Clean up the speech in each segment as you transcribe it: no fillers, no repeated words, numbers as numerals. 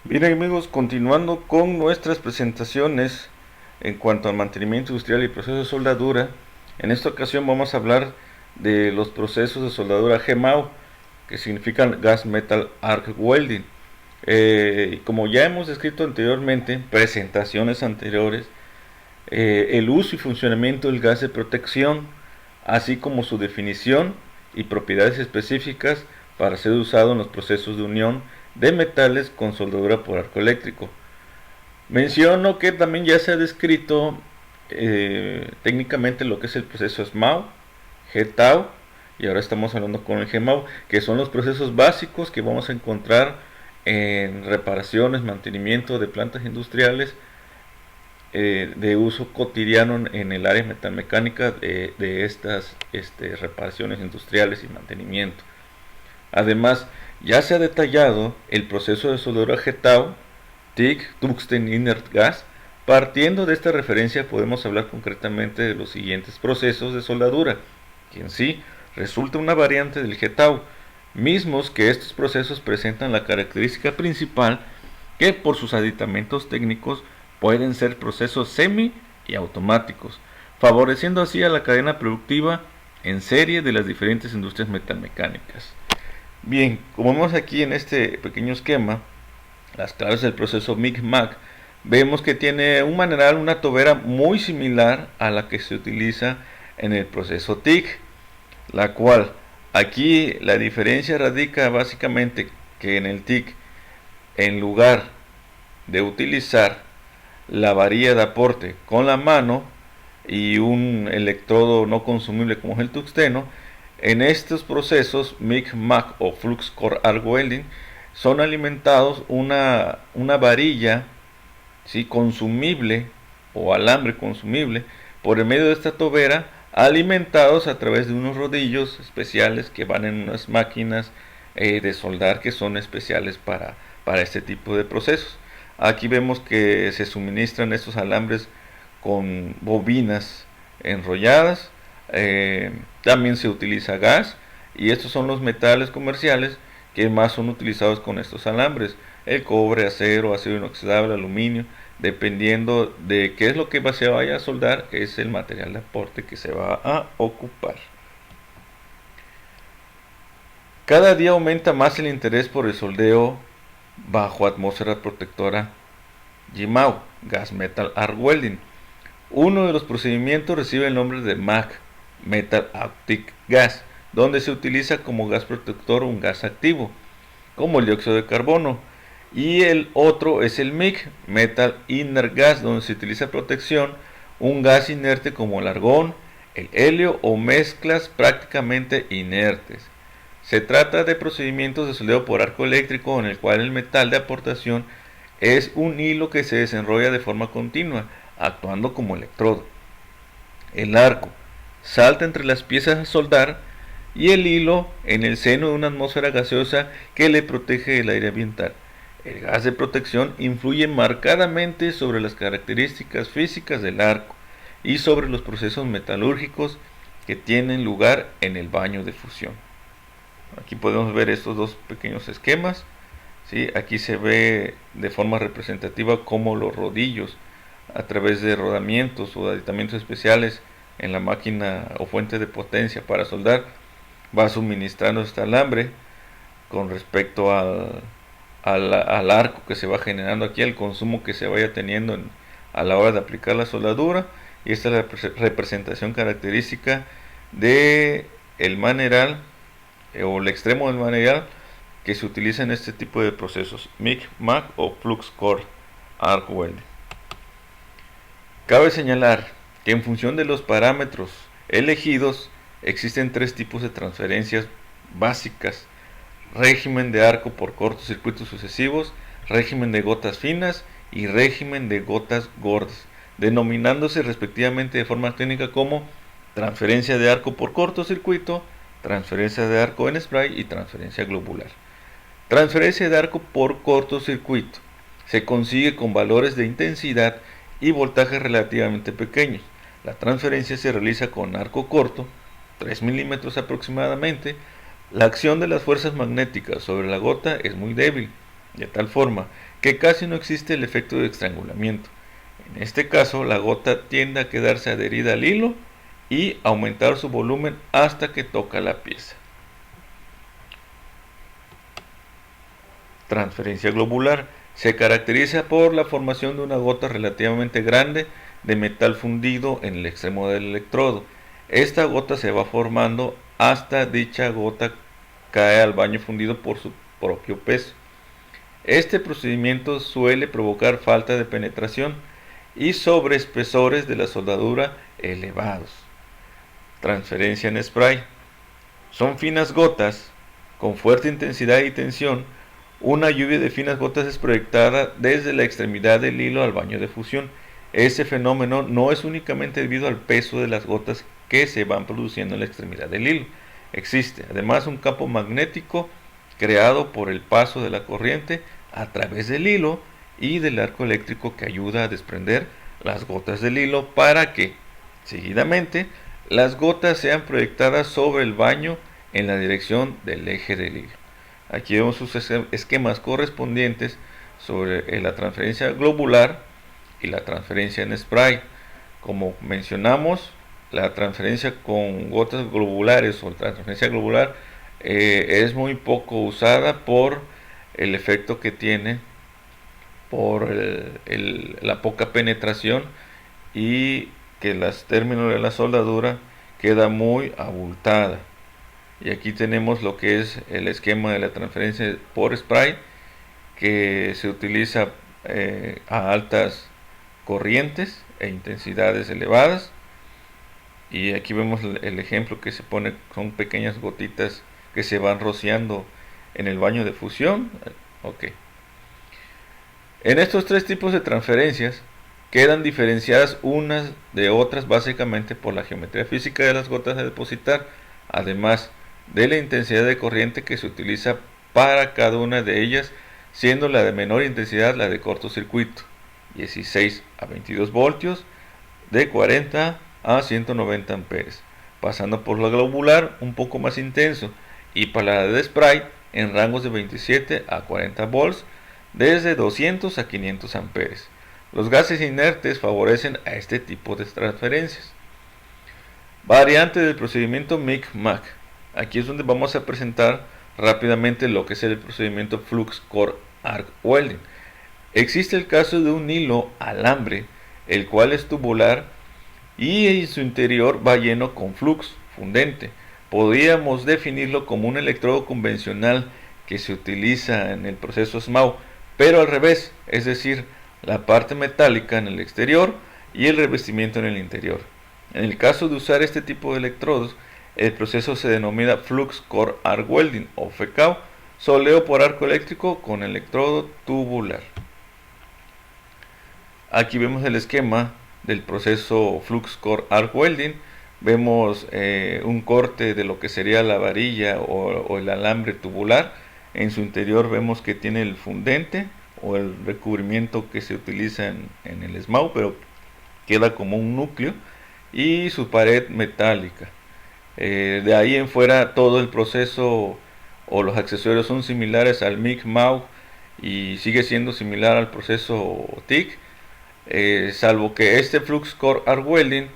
Bien amigos, continuando con nuestras presentaciones en cuanto al mantenimiento industrial y procesos de soldadura, en esta ocasión vamos a hablar de los procesos de soldadura GMAW, que significan Gas Metal Arc Welding. Como ya hemos descrito anteriormente, en presentaciones anteriores, el uso y funcionamiento del gas de protección, así como su definición y propiedades específicas para ser usado en los procesos de unión de metales con soldadura por arco eléctrico. Menciono que también ya se ha descrito técnicamente lo que es el proceso SMAW, GTAW, y ahora estamos hablando con el GMAW, que son los procesos básicos que vamos a encontrar en reparaciones, mantenimiento de plantas industriales de uso cotidiano en el área metalmecánica de estas reparaciones industriales y mantenimiento. Además, ya se ha detallado el proceso de soldadura GTAW, TIG, Tungsten Inert Gas. Partiendo de esta referencia podemos hablar concretamente de los siguientes procesos de soldadura, que en sí resulta una variante del GTAW, mismos que estos procesos presentan la característica principal que por sus aditamentos técnicos pueden ser procesos semi y automáticos, favoreciendo así a la cadena productiva en serie de las diferentes industrias metalmecánicas. Bien, como vemos aquí en este pequeño esquema, las claves del proceso MIG-MAC, vemos que tiene un maneral, una tobera muy similar a la que se utiliza en el proceso TIG, la cual aquí la diferencia radica básicamente que en el TIG, en lugar de utilizar la varilla de aporte con la mano y un electrodo no consumible como es el tungsteno, en estos procesos MIG-MAC o Flux Core Arc Welding son alimentados una varilla, ¿sí?, consumible o alambre consumible por el medio de esta tobera, alimentados a través de unos rodillos especiales que van en unas máquinas de soldar que son especiales para este tipo de procesos. Aquí vemos que se suministran estos alambres con bobinas enrolladas. También se utiliza gas, y estos son los metales comerciales que más son utilizados con estos alambres: el cobre, acero, acero inoxidable, aluminio. Dependiendo de qué es lo que se vaya a soldar, es el material de aporte que se va a ocupar. Cada día aumenta más el interés por el soldeo bajo atmósfera protectora GMAW, Gas Metal Arc Welding. Uno de los procedimientos recibe el nombre de MAG, Metal Arctic Gas, donde se utiliza como gas protector un gas activo, como el dióxido de carbono. Y el otro es el MIG, Metal Inert Gas, donde se utiliza protección un gas inerte como el argón, el helio o mezclas prácticamente inertes. Se trata de procedimientos de soldeo por arco eléctrico en el cual el metal de aportación es un hilo que se desenrolla de forma continua, actuando como electrodo. El arco salta entre las piezas a soldar y el hilo en el seno de una atmósfera gaseosa que le protege del aire ambiental. El gas de protección influye marcadamente sobre las características físicas del arco y sobre los procesos metalúrgicos que tienen lugar en el baño de fusión. Aquí podemos ver estos dos pequeños esquemas. ¿Sí? Aquí se ve de forma representativa cómo los rodillos, a través de rodamientos o aditamentos especiales en la máquina o fuente de potencia para soldar, va suministrando este alambre con respecto al arco que se va generando aquí, al consumo que se vaya teniendo a la hora de aplicar la soldadura. Y esta es la representación característica de el maneral o el extremo del maneral que se utiliza en este tipo de procesos MIG, MAG o Flux Core Arc Welding. Cabe señalar que en función de los parámetros elegidos existen tres tipos de transferencias básicas: régimen de arco por cortocircuitos sucesivos, régimen de gotas finas y régimen de gotas gordas, denominándose respectivamente de forma técnica como transferencia de arco por cortocircuito, transferencia de arco en spray y transferencia globular. Transferencia de arco por cortocircuito se consigue con valores de intensidad y voltaje relativamente pequeños. La transferencia se realiza con arco corto, 3 milímetros aproximadamente. La acción de las fuerzas magnéticas sobre la gota es muy débil, de tal forma que casi no existe el efecto de estrangulamiento. En este caso, la gota tiende a quedarse adherida al hilo y aumentar su volumen hasta que toca la pieza. Transferencia globular. Se caracteriza por la formación de una gota relativamente grande de metal fundido en el extremo del electrodo. Esta gota se va formando hasta dicha gota cae al baño fundido por su propio peso. Este procedimiento suele provocar falta de penetración y sobreespesores de la soldadura elevados. Transferencia en spray. Son finas gotas con fuerte intensidad y tensión. Una lluvia de finas gotas es proyectada desde la extremidad del hilo al baño de fusión. Ese fenómeno no es únicamente debido al peso de las gotas que se van produciendo en la extremidad del hilo. Existe además un campo magnético creado por el paso de la corriente a través del hilo y del arco eléctrico que ayuda a desprender las gotas del hilo para que, seguidamente, las gotas sean proyectadas sobre el baño en la dirección del eje del hilo. Aquí vemos sus esquemas correspondientes sobre la transferencia globular y la transferencia en spray. Como mencionamos, la transferencia con gotas globulares o la transferencia globular es muy poco usada por el efecto que tiene, por la poca penetración y que los términos de la soldadura queda muy abultada. Y aquí tenemos lo que es el esquema de la transferencia por spray, que se utiliza a altas corrientes e intensidades elevadas. Y aquí vemos el ejemplo que se pone, son pequeñas gotitas que se van rociando en el baño de fusión. Okay. En estos tres tipos de transferencias quedan diferenciadas unas de otras básicamente por la geometría física de las gotas a depositar, además de la intensidad de corriente que se utiliza para cada una de ellas, siendo la de menor intensidad la de cortocircuito, 16 a 22 voltios, de 40 a 190 amperes, pasando por la globular un poco más intenso, y para la de spray en rangos de 27 a 40 volts, desde 200 a 500 amperes. Los gases inertes favorecen a este tipo de transferencias. Variante del procedimiento MIG-MAC. Aquí es donde vamos a presentar rápidamente lo que es el procedimiento Flux Core Arc Welding. Existe el caso de un hilo alambre, el cual es tubular y en su interior va lleno con flux fundente. Podríamos definirlo como un electrodo convencional que se utiliza en el proceso SMAU, pero al revés, es decir, la parte metálica en el exterior y el revestimiento en el interior. En el caso de usar este tipo de electrodos, el proceso se denomina Flux Core Arc Welding o FCAW, soleo por arco eléctrico con electrodo tubular. Aquí vemos el esquema del proceso Flux Core Arc Welding. Vemos un corte de lo que sería la varilla o el alambre tubular. En su interior vemos que tiene el fundente o el recubrimiento que se utiliza en el SMAU, pero queda como un núcleo, y su pared metálica. De ahí en fuera todo el proceso o los accesorios son similares al MIG-MAU y sigue siendo similar al proceso TIG, salvo que este Flux Core Arc Welding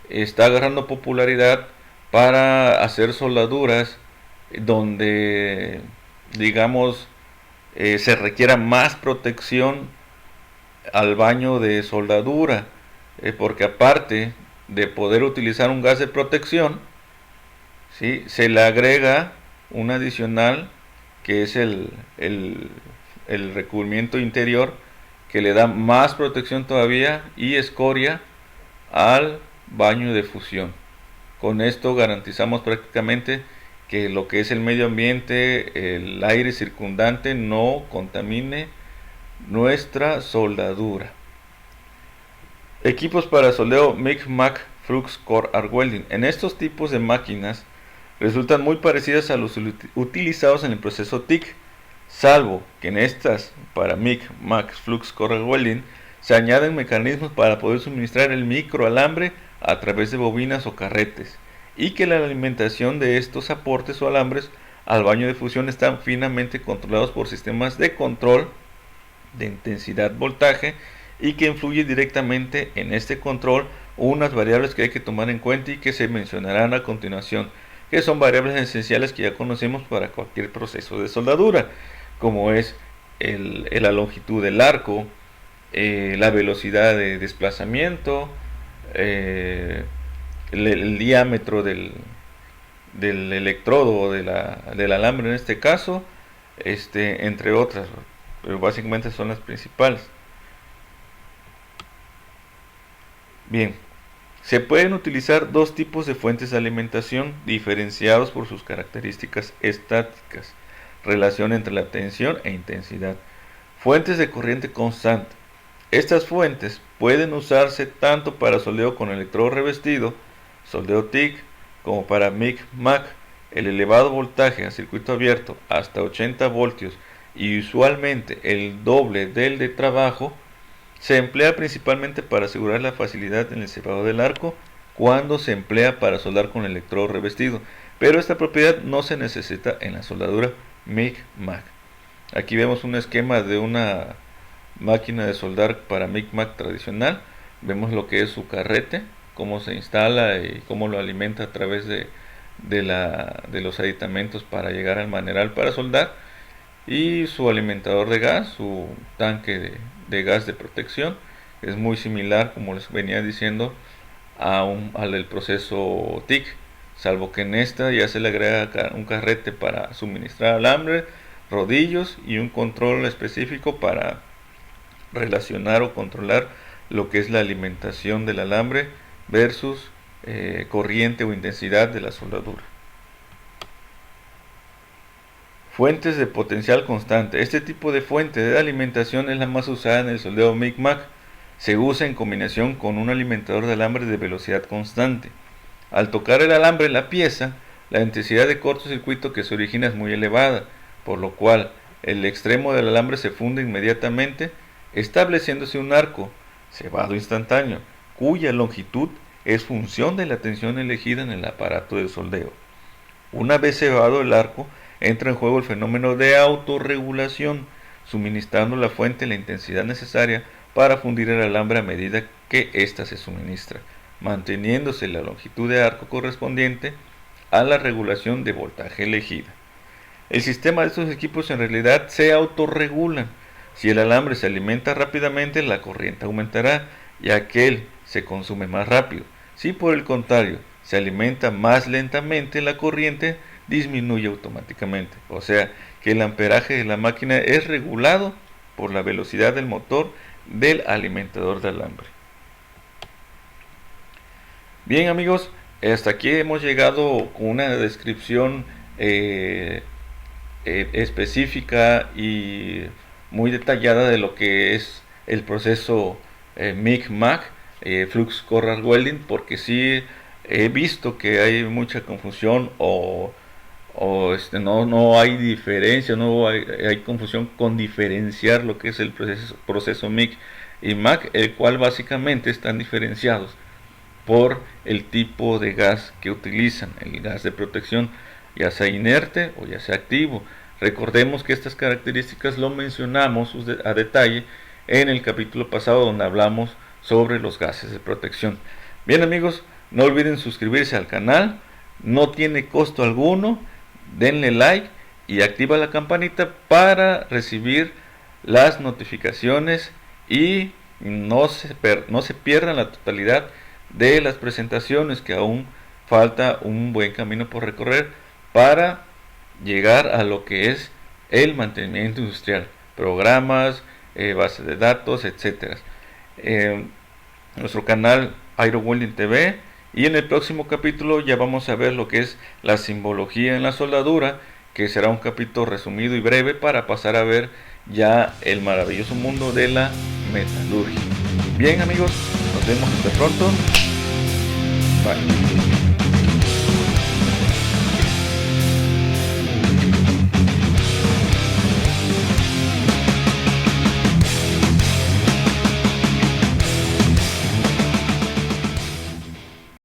está agarrando popularidad para hacer soldaduras donde, digamos, se requiera más protección al baño de soldadura, porque aparte de poder utilizar un gas de protección, ¿sí?, se le agrega un adicional que es el recubrimiento interior, que le da más protección todavía y escoria al baño de fusión. Con esto garantizamos prácticamente que lo que es el medio ambiente, el aire circundante, no contamine nuestra soldadura. Equipos para soldeo MIG-MAC Flux Core Arc Welding. En estos tipos de máquinas resultan muy parecidas a los utilizados en el proceso TIG, salvo que en estas para MIG-MAC Flux Core Arc Welding se añaden mecanismos para poder suministrar el microalambre a través de bobinas o carretes, y que la alimentación de estos aportes o alambres al baño de fusión están finamente controlados por sistemas de control de intensidad voltaje y que influye directamente en este control unas variables que hay que tomar en cuenta y que se mencionarán a continuación, que son variables esenciales que ya conocemos para cualquier proceso de soldadura, como es la longitud del arco, la velocidad de desplazamiento, el diámetro del electrodo o del alambre en este caso, entre otras, pero básicamente son las principales. Bien, se pueden utilizar dos tipos de fuentes de alimentación diferenciados por sus características estáticas, relación entre la tensión e intensidad. Fuentes de corriente constante. Estas fuentes pueden usarse tanto para soldeo con electrodo revestido, soldeo TIG, como para MIG-MAC. El elevado voltaje a circuito abierto hasta 80 voltios y usualmente el doble del de trabajo se emplea principalmente para asegurar la facilidad en el cebado del arco cuando se emplea para soldar con electrodo revestido, pero esta propiedad no se necesita en la soldadura MIG-MAC. Aquí vemos un esquema de una máquina de soldar para MIG-MAC tradicional. Vemos lo que es su carrete, cómo se instala y cómo lo alimenta a través de los aditamentos para llegar al maneral para soldar, y su alimentador de gas, su tanque de gas de protección. Es muy similar, como les venía diciendo, al del proceso TIG, salvo que en esta ya se le agrega un carrete para suministrar alambre, rodillos y un control específico para relacionar o controlar lo que es la alimentación del alambre versus corriente o intensidad de la soldadura. Fuentes de potencial constante. Este tipo de fuente de alimentación es la más usada en el soldeo MIG-MAC. Se usa en combinación con un alimentador de alambre de velocidad constante. Al tocar el alambre en la pieza, la intensidad de cortocircuito que se origina es muy elevada, por lo cual el extremo del alambre se funde inmediatamente, estableciéndose un arco cebado instantáneo, cuya longitud es función de la tensión elegida en el aparato de soldeo. Una vez cebado el arco, entra en juego el fenómeno de autorregulación, suministrando la fuente la intensidad necesaria para fundir el alambre a medida que ésta se suministra, manteniéndose la longitud de arco correspondiente a la regulación de voltaje elegida. El sistema de estos equipos en realidad se autorregulan. Si el alambre se alimenta rápidamente, la corriente aumentará y aquel se consume más rápido. Si por el contrario se alimenta más lentamente, la corriente disminuye automáticamente. O sea que el amperaje de la máquina es regulado por la velocidad del motor del alimentador de alambre. Bien amigos, hasta aquí hemos llegado con una descripción específica y muy detallada de lo que es el proceso MIG-MAC, Flux Core Welding, porque sí he visto que hay mucha confusión o no hay diferencia, no hay confusión con diferenciar lo que es el proceso MIG y MAC, el cual básicamente están diferenciados por el tipo de gas que utilizan, el gas de protección, ya sea inerte o ya sea activo. Recordemos que estas características lo mencionamos a detalle en el capítulo pasado donde hablamos sobre los gases de protección. Bien amigos, no olviden suscribirse al canal, no tiene costo alguno, denle like y activa la campanita para recibir las notificaciones y no se pierdan la totalidad de las presentaciones, que aún falta un buen camino por recorrer para llegar a lo que es el mantenimiento industrial, programas, bases de datos, etcétera. Nuestro canal Aero Welding TV, y en el próximo capítulo ya vamos a ver lo que es la simbología en la soldadura, que será un capítulo resumido y breve para pasar a ver ya el maravilloso mundo de la metalurgia. Bien amigos, nos vemos hasta pronto. Bye.